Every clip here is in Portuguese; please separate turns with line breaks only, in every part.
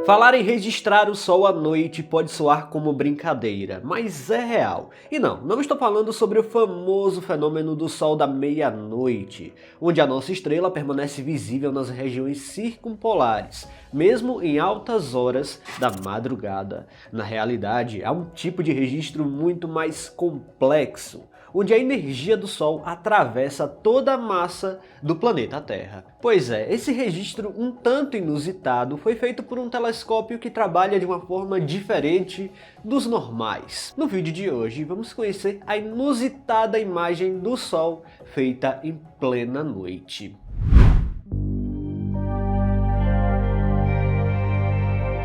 Falar em registrar o Sol à noite pode soar como brincadeira, mas é real. E não estou falando sobre o famoso fenômeno do Sol da meia-noite, onde a nossa estrela permanece visível nas regiões circumpolares, mesmo em altas horas da madrugada. Na realidade, há um tipo de registro muito mais complexo, onde a energia do Sol atravessa toda a massa do planeta Terra. Pois é, esse registro um tanto inusitado foi feito por um telescópio que trabalha de uma forma diferente dos normais. No vídeo de hoje vamos conhecer a inusitada imagem do Sol feita em plena noite.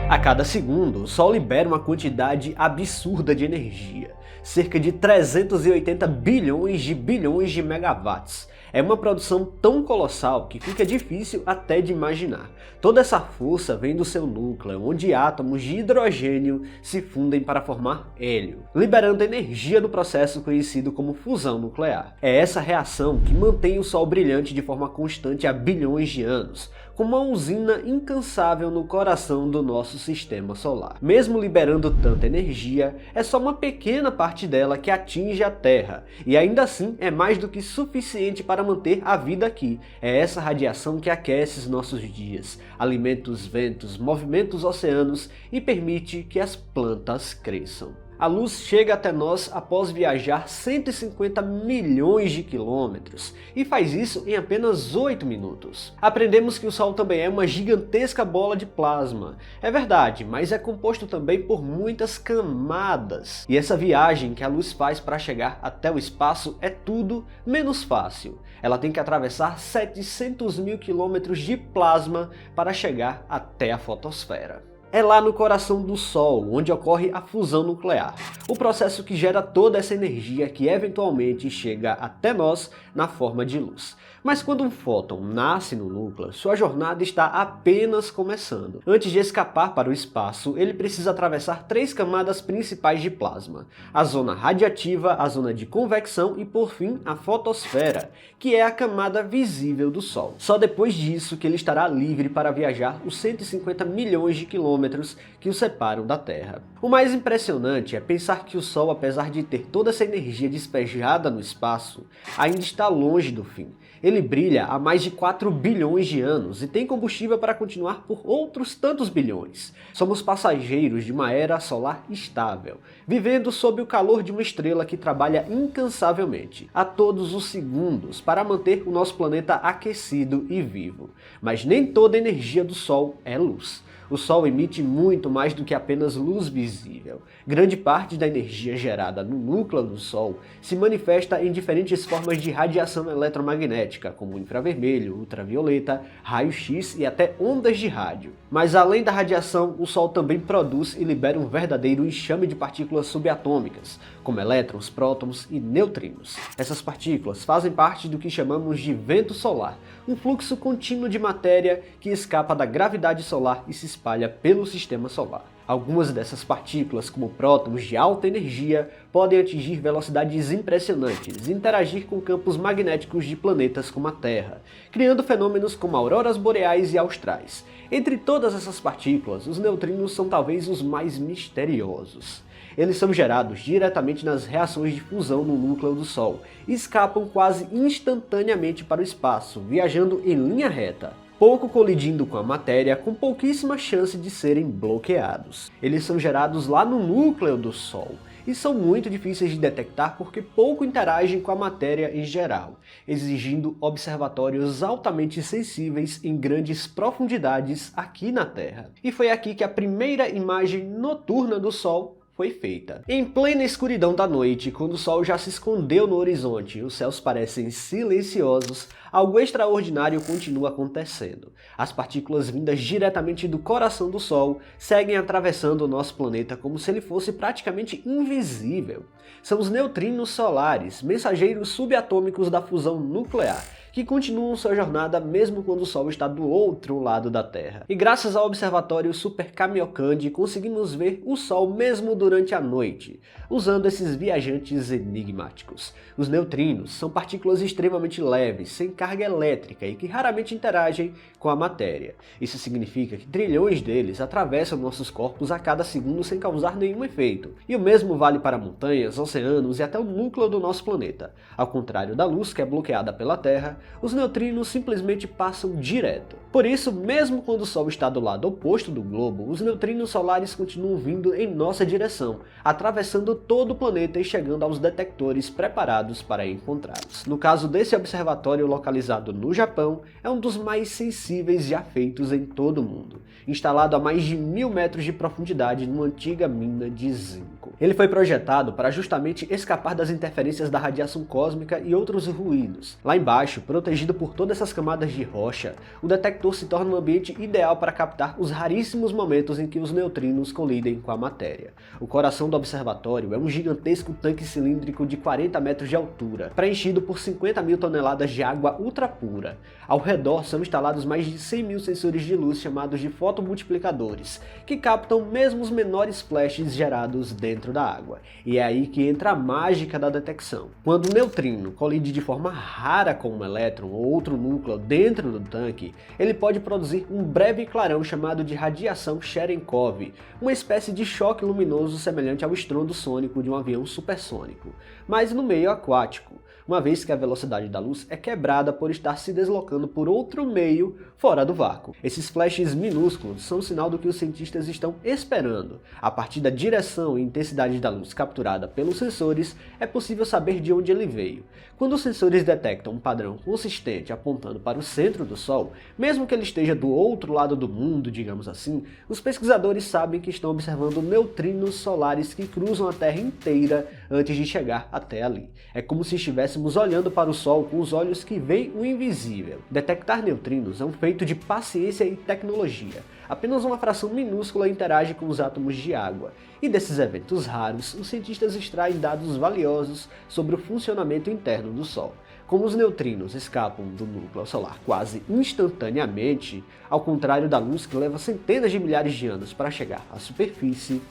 A cada segundo, o Sol libera uma quantidade absurda de energia, cerca de 380 bilhões de megawatts. É uma produção tão colossal que fica difícil até de imaginar. Toda essa força vem do seu núcleo, onde átomos de hidrogênio se fundem para formar hélio, liberando energia do processo conhecido como fusão nuclear. É essa reação que mantém o Sol brilhante de forma constante há bilhões de anos, como uma usina incansável no coração do nosso sistema solar. Mesmo liberando tanta energia, é só uma pequena parte dela que atinge a Terra, e ainda assim é mais do que suficiente para manter a vida aqui. É essa radiação que aquece os nossos dias, alimenta os ventos, movimenta os oceanos e permite que as plantas cresçam. A luz chega até nós após viajar 150 milhões de quilômetros e faz isso em apenas 8 minutos. Aprendemos que o Sol também é uma gigantesca bola de plasma. É verdade, mas é composto também por muitas camadas. E essa viagem que a luz faz para chegar até o espaço é tudo menos fácil. Ela tem que atravessar 700 mil quilômetros de plasma para chegar até a fotosfera. É lá no coração do Sol onde ocorre a fusão nuclear, o processo que gera toda essa energia que eventualmente chega até nós na forma de luz. Mas quando um fóton nasce no núcleo, sua jornada está apenas começando. Antes de escapar para o espaço, ele precisa atravessar 3 camadas principais de plasma: a zona radiativa, a zona de convecção e, por fim, a fotosfera, que é a camada visível do Sol. Só depois disso que ele estará livre para viajar os 150 milhões de quilômetros que o separam da Terra. O mais impressionante é pensar que o Sol, apesar de ter toda essa energia despejada no espaço, ainda está longe do fim. Ele brilha há mais de 4 bilhões de anos e tem combustível para continuar por outros tantos bilhões. Somos passageiros de uma era solar estável, vivendo sob o calor de uma estrela que trabalha incansavelmente, a todos os segundos, para manter o nosso planeta aquecido e vivo. Mas nem toda a energia do Sol é luz. O Sol emite muito mais do que apenas luz visível. Grande parte da energia gerada no núcleo do Sol se manifesta em diferentes formas de radiação eletromagnética, como infravermelho, ultravioleta, raio-x e até ondas de rádio. Mas além da radiação, o Sol também produz e libera um verdadeiro enxame de partículas subatômicas, como elétrons, prótons e neutrinos. Essas partículas fazem parte do que chamamos de vento solar, um fluxo contínuo de matéria que escapa da gravidade solar e se espalha pelo sistema solar. Algumas dessas partículas, como prótons de alta energia, podem atingir velocidades impressionantes e interagir com campos magnéticos de planetas como a Terra, criando fenômenos como auroras boreais e austrais. Entre todas essas partículas, os neutrinos são talvez os mais misteriosos. Eles são gerados diretamente nas reações de fusão no núcleo do Sol e escapam quase instantaneamente para o espaço, viajando em linha reta, pouco colidindo com a matéria, com pouquíssima chance de serem bloqueados. Eles são gerados lá no núcleo do Sol e são muito difíceis de detectar porque pouco interagem com a matéria em geral, exigindo observatórios altamente sensíveis em grandes profundidades aqui na Terra. E foi aqui que a primeira imagem noturna do Sol foi feita. Em plena escuridão da noite, quando o Sol já se escondeu no horizonte e os céus parecem silenciosos, algo extraordinário continua acontecendo. As partículas vindas diretamente do coração do Sol seguem atravessando o nosso planeta como se ele fosse praticamente invisível. São os neutrinos solares, mensageiros subatômicos da fusão nuclear, que continuam sua jornada mesmo quando o Sol está do outro lado da Terra. E graças ao observatório Super Kamiokande conseguimos ver o Sol mesmo durante a noite, usando esses viajantes enigmáticos. Os neutrinos são partículas extremamente leves, sem carga elétrica e que raramente interagem com a matéria. Isso significa que trilhões deles atravessam nossos corpos a cada segundo sem causar nenhum efeito. E o mesmo vale para montanhas, oceanos e até o núcleo do nosso planeta. Ao contrário da luz, que é bloqueada pela Terra, os neutrinos simplesmente passam direto. Por isso, mesmo quando o Sol está do lado oposto do globo, os neutrinos solares continuam vindo em nossa direção, atravessando todo o planeta e chegando aos detectores preparados para encontrá-los. No caso desse observatório localizado no Japão, é um dos mais sensíveis já feitos em todo o mundo, instalado a mais de 1000 metros de profundidade numa antiga mina de zinco. Ele foi projetado para justamente escapar das interferências da radiação cósmica e outros ruídos. Lá embaixo, protegido por todas essas camadas de rocha, o detector se torna um ambiente ideal para captar os raríssimos momentos em que os neutrinos colidem com a matéria. O coração do observatório é um gigantesco tanque cilíndrico de 40 metros de altura, preenchido por 50.000 toneladas de água ultra pura. Ao redor são instalados mais de 100.000 sensores de luz chamados de fotomultiplicadores, que captam mesmo os menores flashes gerados dentro da água. E é aí que entra a mágica da detecção. Quando o neutrino colide de forma rara com um elétron ou outro núcleo dentro do tanque, ele pode produzir um breve clarão chamado de radiação Cherenkov, uma espécie de choque luminoso semelhante ao estrondo sônico de um avião supersônico, mas no meio aquático, uma vez que a velocidade da luz é quebrada por estar se deslocando por outro meio fora do vácuo. Esses flashes minúsculos são um sinal do que os cientistas estão esperando. A partir da direção e intensidade da luz capturada pelos sensores, é possível saber de onde ele veio. Quando os sensores detectam um padrão consistente apontando para o centro do Sol, mesmo que ele esteja do outro lado do mundo, digamos assim, os pesquisadores sabem que estão observando neutrinos solares que cruzam a Terra inteira antes de chegar até ali. É como se estivéssemos olhando para o Sol com os olhos que veem o invisível. Detectar neutrinos é um feito de paciência e tecnologia. Apenas uma fração minúscula interage com os átomos de água. E desses eventos raros, os cientistas extraem dados valiosos sobre o funcionamento interno do Sol. Como os neutrinos escapam do núcleo solar quase instantaneamente, ao contrário da luz que leva centenas de milhares de anos para chegar à superfície,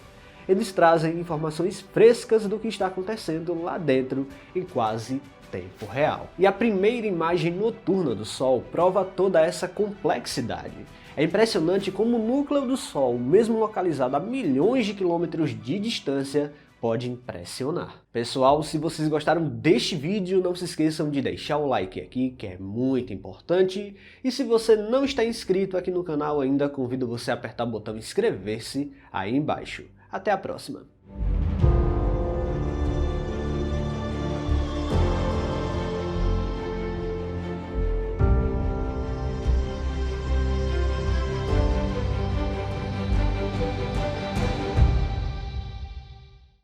eles trazem informações frescas do que está acontecendo lá dentro em quase tempo real. E a primeira imagem noturna do Sol prova toda essa complexidade. É impressionante como o núcleo do Sol, mesmo localizado a milhões de quilômetros de distância, pode impressionar. Pessoal, se vocês gostaram deste vídeo, não se esqueçam de deixar o like aqui, que é muito importante. E se você não está inscrito aqui no canal ainda, convido você a apertar o botão inscrever-se aí embaixo. Até a próxima!